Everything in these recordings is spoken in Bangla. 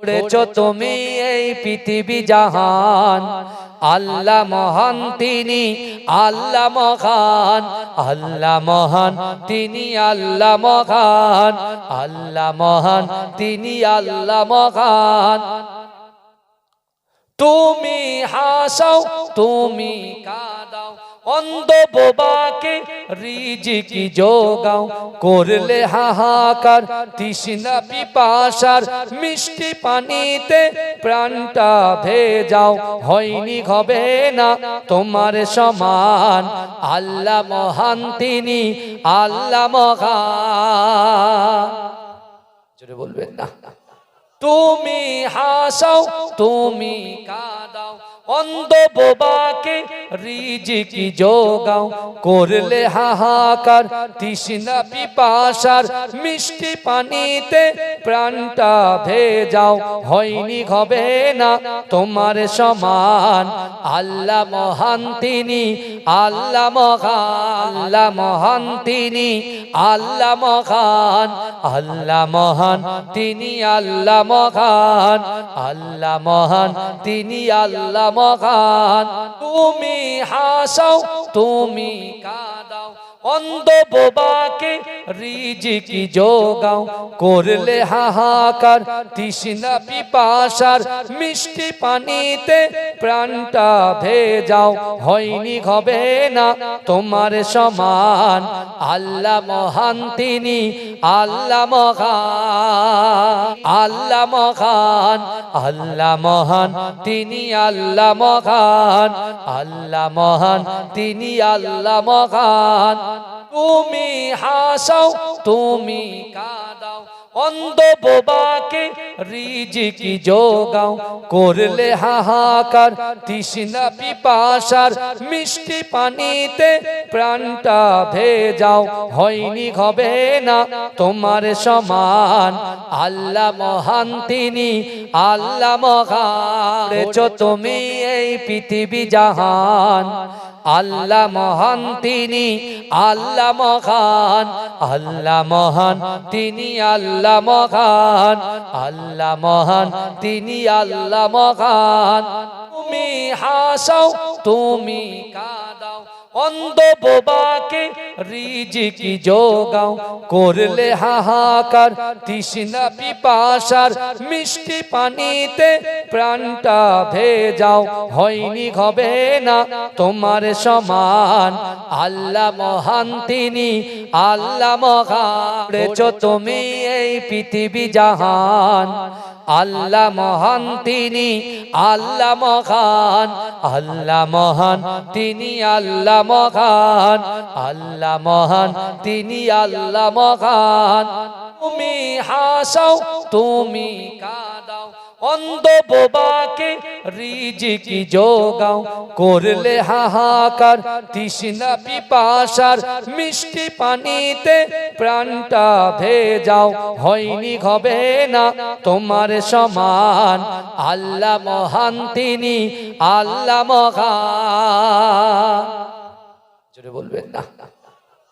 করেছো তুমি এই পৃথিবী জাহান, আল্লাহ মহান তিনি আল্লাহ মহান, আল্লাহ মহান তিনি আল্লাহ মহান, আল্লাহ মহান তিনি আল্লাহ মহান। তুমি হাসাও তুমি কাঁদাও, অন্ধ বোবাকে রিজিকি যোগাও, করলে হাহাকার তৃষ্ণা পিপাসার, মিষ্টি পানিতে প্রাণটা ভেজাও, হয়নি হবে না তোমার সমান, আল্লাহ মহান তিনি আল্লাহ মহান। জোরে বলবেন না। তুমি হাসাও তুমি কাঁদাও, অন্ধ বোবাকে রিজিকি যোগাও, করলে হাহাকার তৃষ্ণা পিপাসার, মিষ্টি পানিতে প্রাণটা ভেজাও, হয়নি হবে না তোমার সমান, আল্লাহ মহান তিনি আল্লাহ মহান, আল্লাহ মহান তিনি আল্লাহ মহান, আল্লাহ মহান তিনি আল্লাহ মহান, আল্লাহ মহান তিনি আল্লাহ মহান। তুমি হাসাও তুমি কাঁদাও, অন্ধ বোবাকে রিজিকি যোগাও, করলে হাহাকার তৃষ্ণা পিপাসার, মিষ্টি পানিতে প্রাণটা ভেজাও, হয়নি হবে না তোমার সমান, আল্লাহ মহান তিনি আল্লাহ মহান, আল্লাহ মহান, আল্লাহ মহান তিনি আল্লাহ মহান, আল্লাহ মহান তিনি আল্লাহ মহান। তুমি হাসাও তুমি কাঁদাও, অন্ধ বোবাকে রিজিকি যোগাও, করলে হাহাকার তৃষ্ণা পিপাসার, মিষ্টি পানিতে প্রাণটা ভেজাও, হয়নি হবে না তোমার সমান, আল্লাহ মহান তিনি আল্লাহ মহান। করেছো তুমি এই পৃথিবী জাহান, আল্লাহ মহান তিনি আল্লাহ মহান, আল্লাহ মহান তিনি আল্লাহ মহান, আল্লাহ মহান তিনি আল্লাহ মহান। তুমি হাসাও তুমি কাঁদাও, অন্ধ বোবাকে রিজিকি যোগাও, করলে হাহাকার তৃষ্ণা পিপাসার, মিষ্টি পানিতে প্রাণটা ভেজাও, হয়নি হবে না তোমার সমান, আল্লাহ মহান তিনি আল্লাহ মহান। করেছো তুমি এই পৃথিবী জাহান, আল্লাহ মহান তিনি আল্লাহ মহান, আল্লাহ মহান তিনি আল্লাহ মহান, আল্লাহ মহান তিনি আল্লাহ মহান। তুমি হাসাও তুমি কাঁদাও, অন্ধ বোবাকে রিজিকি যোগাও, করলে হাহাকার তৃষ্ণা পিপাসার, মিষ্টি পানিতে প্রাণটা ভেজাও, হয়নি হবে না তোমার সমান, আল্লাহ মহান তিনি আল্লাহ মহান। জোরে বলবেন না।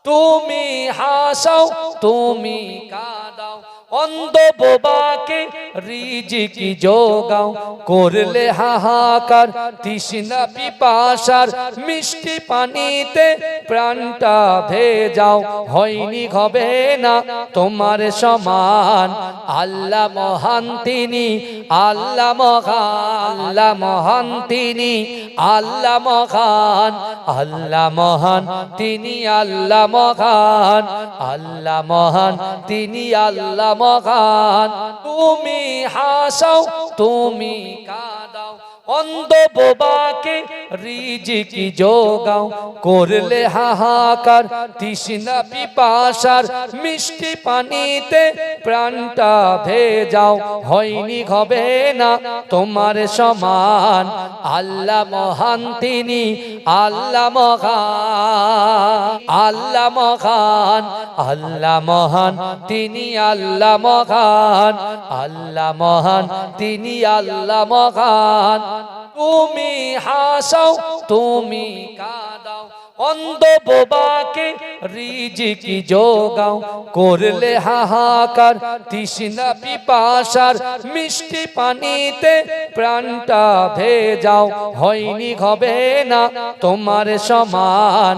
তুমি হাসাও তুমি কাঁদাও, অন্ধ বোবাকে রিজিকি যোগাও, করলে হাহাকার তৃষ্ণা পিপাসার, মিষ্টি পানিতে প্রাণটা ভেজাও, হয়নি হবে না তোমার সমান, আল্লাহ মহান তিনি আল্লাহ মহান, আল্লাহ মহান তিনি আল্লাহ মহান, আল্লাহ মহান তিনি আল্লাহ মহান, আল্লাহ মহান তিনি আল্লাহ মহান। তুমি হাসাও তুমি কাঁদাও, অন্ধ বোবাকে রিজিকি যোগাও, করলে হাহাকার তৃষ্ণা পিপাসার, মিষ্টি পানিতে প্রাণটা ভেজাও, হয়নি হবে না তোমার সমান, আল্লাহ মহান তিনি আল্লাহ মহান, আল্লাহ মহান, আল্লাহ মহান তিনি আল্লাহ মহান, আল্লাহ মহান তিনি আল্লাহ মহান। তুমি হাসাও তুমি কাঁদাও, অন্ধ বোবাকে রিজিকি যোগাও, করলে হাহাকার তৃষ্ণা পিপাসার, মিষ্টি পানিতে প্রাণটা ভেজাও, হয়নি হবে না তোমার সমান।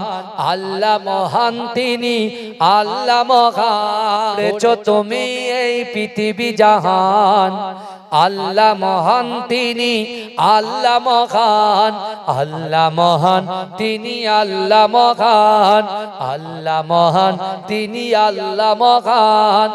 আল্লাহ মহান তিনি, আল্লাহ মহান, তুমি এই পৃথিবী জাহান। আল্লাহ মহান তিনি, আল্লাহ মহান, আল্লাহ মহান তিনি, আল্লাহ মহান, আল্লাহ মহান তিনি, আল্লাহ মহান।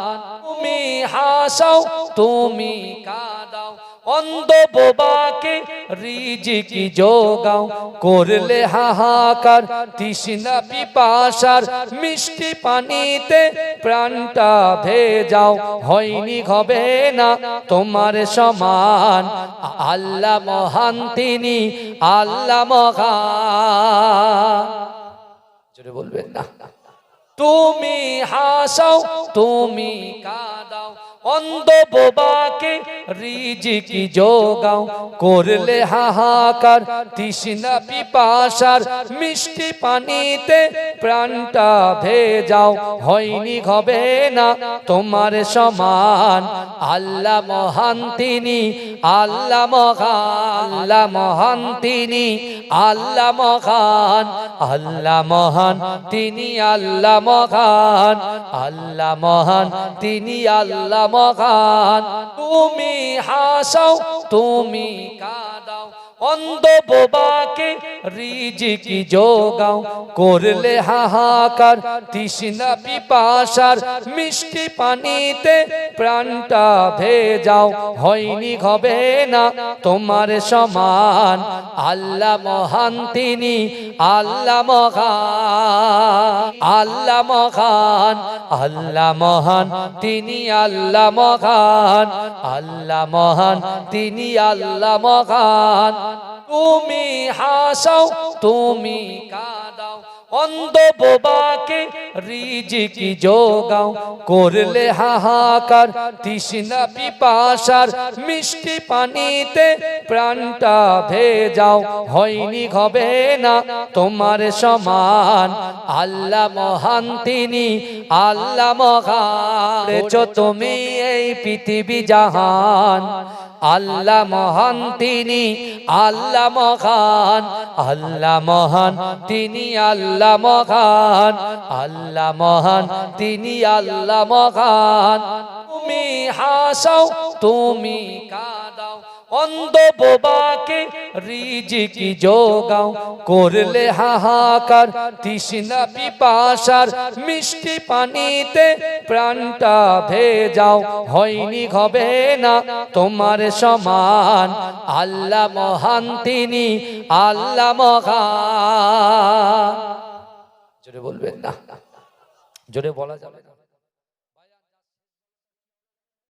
তুমি হাসাও, তুমি কাঁদাও, অন্ধ বোবাকে রিজিকি যোগাও, করলে হাহাকার তৃষ্ণা পিপাসার, মিষ্টি পানিতে প্রাণটা ভেজাও, হয়নি হবে না তোমার সমান। আল্লাহ মহান তিনি, আল্লাহ মহান। জোরে বলবেন না। তুমি হাসাও, তুমি কাঁদাও, অন্ধ বোবাকে রিজিকি যোগাও, করলে হাহাকার তৃষ্ণা পিপাসার, মিষ্টি পানিতে প্রাণটা ভেজাও, হয়নি হবে না তোমার সমান। আল্লাহ মহান তিনি, আল্লাহ মহান, আল্লাহ মহান তিনি, আল্লাহ মহান, আল্লাহ মহান তিনি, আল্লাহ মহান, আল্লাহ মহান তিনি, আল্লাহ মহান। তুমি হাসাও, তুমি কাঁদাও, অন্ধ বোবাকে রিজিকি যোগাও, করলে হাহাকার তৃষ্ণা পিপাসার, মিষ্টি পানিতে প্রাণটা ভেজাও, হয়নি হবে না তোমার সমান। আল্লাহ মহান তিনি, আল্লাহ মহান, আল্লাহ মহান, আল্লাহ মহান তিনি, আল্লাহ মহান, আল্লাহ মহান তিনি, আল্লাহ মহান। তুমি হাসাও, তুমি কাঁদাও, অন্ধ বোবাকে রিজিকি যোগাও, করলে হাহাকার তৃষ্ণা পিপাসার, মিষ্টি পানিতে প্রাণটা ভেজাও, হয়নি হবে না তোমার সমান। আল্লাহ মহান তিনি, আল্লাহ মহান, তুমি এই পৃথিবী জাহান। আল্লাহ মহান তিনি, আল্লাহ মহান, আল্লাহ মহান তিনি, আল্লাহ মহান, আল্লাহ মহান তিনি, আল্লাহ মহান। তুমি হাসাও, তুমি কাঁদাও, অন্ধ বোবাকে রিজিকি যোগাও, করলে হাহাকার তৃষ্ণা পিপাসার, মিষ্টি পানিতে প্রাণটা ভেজাও, হয়নি হবে না তোমার সমান। আল্লাহ মহান তিনি, আল্লাহ মহান। জোরে বলবেন না, জোরে বলা যাবে না।